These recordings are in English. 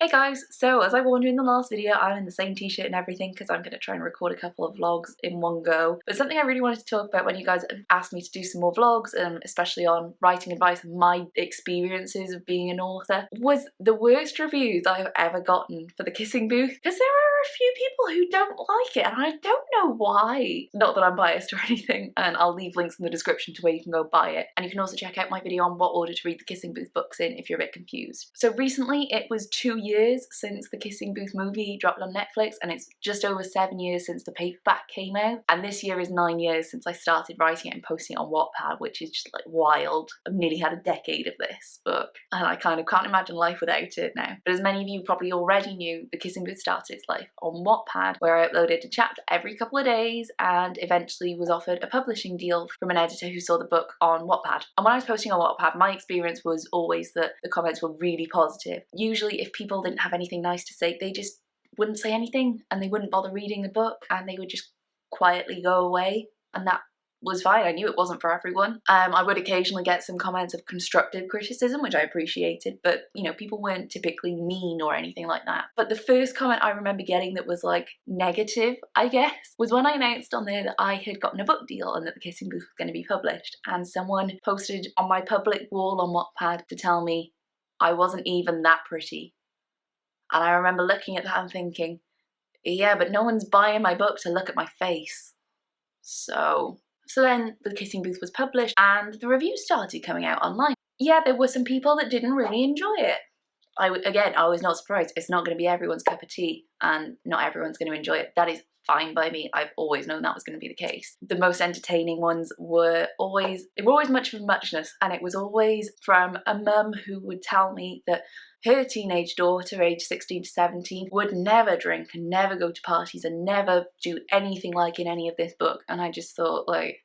Hey guys, so as I warned you in the last video, I'm in the same t-shirt and everything because I'm going to try and record a couple of vlogs in one go. But something I really wanted to talk about when you guys asked me to do some more vlogs, especially on writing advice and my experiences of being an author, was the worst reviews I've ever gotten for The Kissing Booth. Because there are a few people who don't like it and I don't know why. Not that I'm biased or anything, and I'll leave links in the description to where you can go buy it. And you can also check out my video on what order to read The Kissing Booth books in if you're a bit confused. So recently it was 2 years since the Kissing Booth movie dropped on Netflix, and it's just over 7 years since the paperback came out, and this year is 9 years since I started writing it and posting it on Wattpad, which is just like wild. I've nearly had a decade of this book and I kind of can't imagine life without it now. But as many of you probably already knew, the Kissing Booth started its life on Wattpad, where I uploaded a chapter every couple of days and eventually was offered a publishing deal from an editor who saw the book on Wattpad. And when I was posting on Wattpad, my experience was always that the comments were really positive. Usually if people didn't have anything nice to say, they just wouldn't say anything and they wouldn't bother reading the book and they would just quietly go away, and that was fine. I knew it wasn't for everyone. I would occasionally get some comments of constructive criticism, which I appreciated, but you know, people weren't typically mean or anything like that. But the first comment I remember getting that was like negative, I guess, was when I announced on there that I had gotten a book deal and that The Kissing Booth was going to be published, and someone posted on my public wall on Wattpad to tell me I wasn't even that pretty. And I remember looking at that and thinking, yeah, but no one's buying my book to look at my face. So then The Kissing Booth was published and the reviews started coming out online. Yeah, there were some people that didn't really enjoy it. I was not surprised. It's not going to be everyone's cup of tea and not everyone's going to enjoy it. That is fine by me. I've always known that was going to be the case. The most entertaining ones were always much of a muchness, and it was always from a mum who would tell me that her teenage daughter, aged 16 to 17, would never drink and never go to parties and never do anything like in any of this book. And I just thought, like,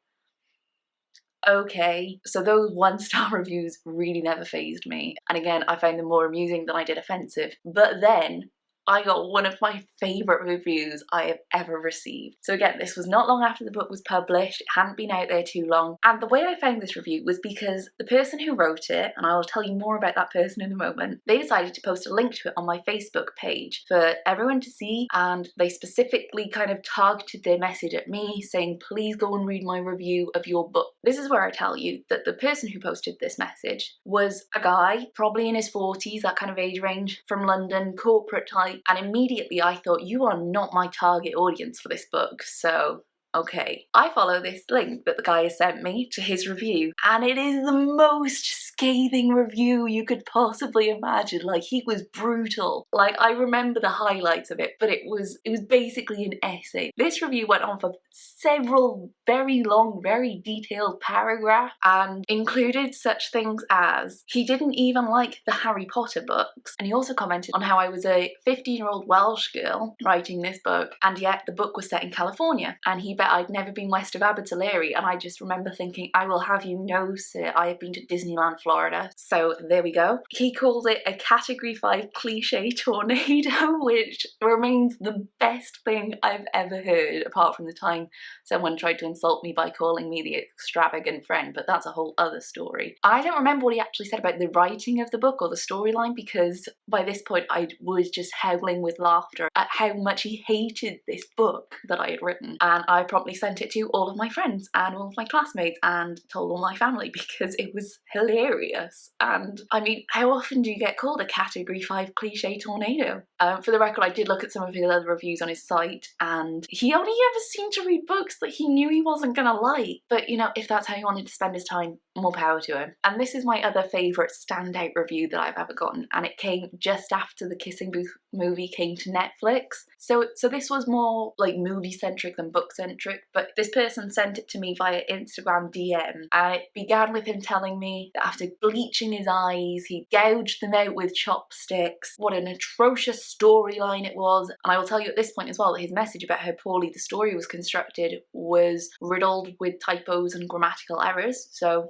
okay. So those 1-star reviews really never fazed me. And again, I found them more amusing than I did offensive. But then I got one of my favourite reviews I have ever received. So again, this was not long after the book was published, it hadn't been out there too long, and the way I found this review was because the person who wrote it, and I will tell you more about that person in a moment, they decided to post a link to it on my Facebook page for everyone to see, and they specifically kind of targeted their message at me, saying please go and read my review of your book. This is where I tell you that the person who posted this message was a guy, probably in his 40s, that kind of age range, from London, corporate type. And immediately I thought, you are not my target audience for this book, so okay. I follow this link that the guy has sent me to his review, and it is the most scathing review you could possibly imagine. Like, he was brutal. Like, I remember the highlights of it, but it was basically an essay. This review went on for several very long, very detailed paragraphs and included such things as he didn't even like the Harry Potter books, and he also commented on how I was a 15-year-old Welsh girl writing this book, and yet the book was set in California, and he bet I'd never been west of Abertillery. And I just remember thinking, I will have you know, sir, I have been to Disneyland, Florida. So there we go. He called it a Category 5 cliche tornado, which remains the best thing I've ever heard, apart from the time someone tried to insult me by calling me the extravagant friend, but that's a whole other story. I don't remember what he actually said about the writing of the book or the storyline, because by this point I was just howling with laughter at how much he hated this book that I had written, and I promptly sent it to all of my friends and all of my classmates and told all my family because it was hilarious. And I mean, how often do you get called a Category 5 cliche tornado? For the record, I did look at some of his other reviews on his site, and he only ever seemed to read books that he knew he wasn't gonna like. But you know, if that's how he wanted to spend his time, more power to him. And this is my other favourite standout review that I've ever gotten, and it came just after the Kissing Booth movie came to Netflix. So this was more like movie-centric than book-centric, but this person sent it to me via Instagram DM, and it began with him telling me that after bleaching his eyes, he gouged them out with chopsticks. What an atrocious storyline it was. And I will tell you at this point as well that his message about how poorly the story was constructed was riddled with typos and grammatical errors, so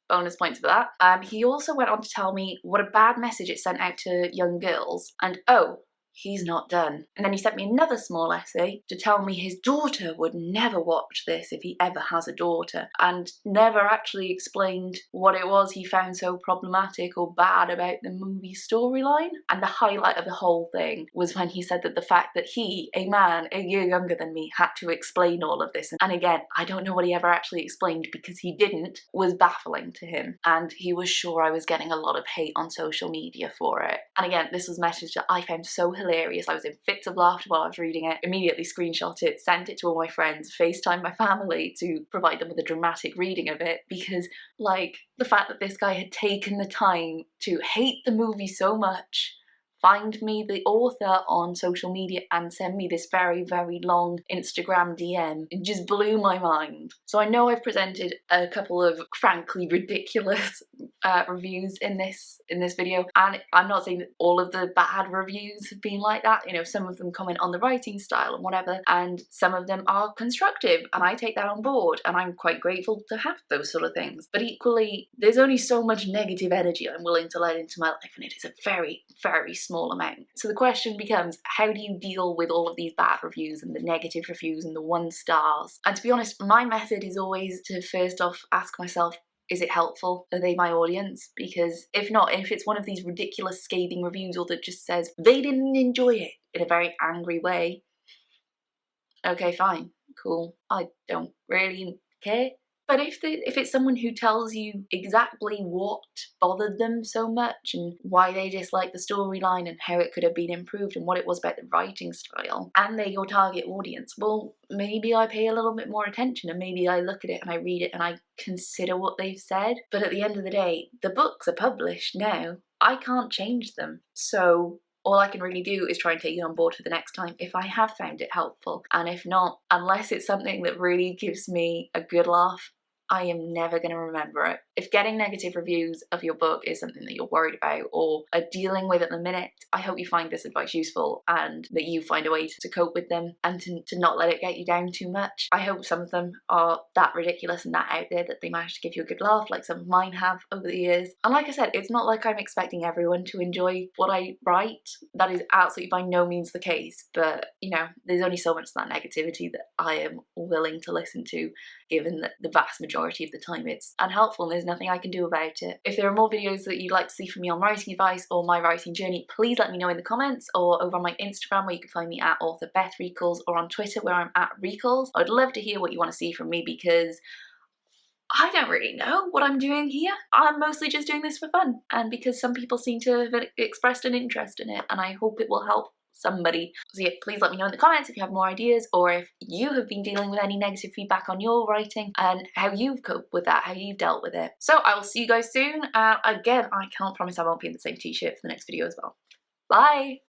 bonus points for that. He also went on to tell me what a bad message it sent out to young girls, and oh, he's not done. And then he sent me another small essay to tell me his daughter would never watch this if he ever has a daughter, and never actually explained what it was he found so problematic or bad about the movie storyline. And the highlight of the whole thing was when he said that the fact that he, a man a year younger than me, had to explain all of this. And again, I don't know what he ever actually explained because he didn't, was baffling to him. And he was sure I was getting a lot of hate on social media for it. And again, this was a message that I found so hilarious. I was in fits of laughter while I was reading it, immediately screenshot it, sent it to all my friends, FaceTime my family to provide them with a dramatic reading of it, because like the fact that this guy had taken the time to hate the movie so much, find me the author on social media and send me this very, very long Instagram DM. It just blew my mind. So I know I've presented a couple of frankly ridiculous reviews in this video, and I'm not saying that all of the bad reviews have been like that. You know, some of them comment on the writing style and whatever, and some of them are constructive, and I take that on board, and I'm quite grateful to have those sort of things. But equally, there's only so much negative energy I'm willing to let into my life, and it is a very, very small amount. So the question becomes, how do you deal with all of these bad reviews and the negative reviews and the 1 stars? And to be honest, my method is always to first off ask myself, is it helpful? Are they my audience? Because if not, if it's one of these ridiculous scathing reviews or that just says they didn't enjoy it in a very angry way, okay, fine, cool, I don't really care. But if it's someone who tells you exactly what bothered them so much and why they dislike the storyline and how it could have been improved and what it was about the writing style, and they're your target audience, well, maybe I pay a little bit more attention and maybe I look at it and I read it and I consider what they've said. But at the end of the day, the books are published now. I can't change them. So all I can really do is try and take it on board for the next time if I have found it helpful. And if not, unless it's something that really gives me a good laugh, I am never going to remember it. If getting negative reviews of your book is something that you're worried about or are dealing with at the minute, I hope you find this advice useful and that you find a way to cope with them and to not let it get you down too much. I hope some of them are that ridiculous and that out there that they manage to give you a good laugh, like some of mine have over the years. And like I said, it's not like I'm expecting everyone to enjoy what I write. That is absolutely by no means the case. But, you know, there's only so much of that negativity that I am willing to listen to, given that the vast majority of the time it's unhelpful and there's nothing I can do about it. If there are more videos that you'd like to see from me on writing advice or my writing journey, please let me know in the comments, or over on my Instagram where you can find me at author Beth Recalls, or on Twitter where I'm at Recalls. I'd love to hear what you want to see from me because I don't really know what I'm doing here. I'm mostly just doing this for fun and because some people seem to have expressed an interest in it, and I hope it will help somebody. So yeah, please let me know in the comments if you have more ideas, or if you have been dealing with any negative feedback on your writing and how you've coped with that, how you've dealt with it. So I will see you guys soon. Again, I can't promise I won't be in the same t-shirt for the next video as well. Bye!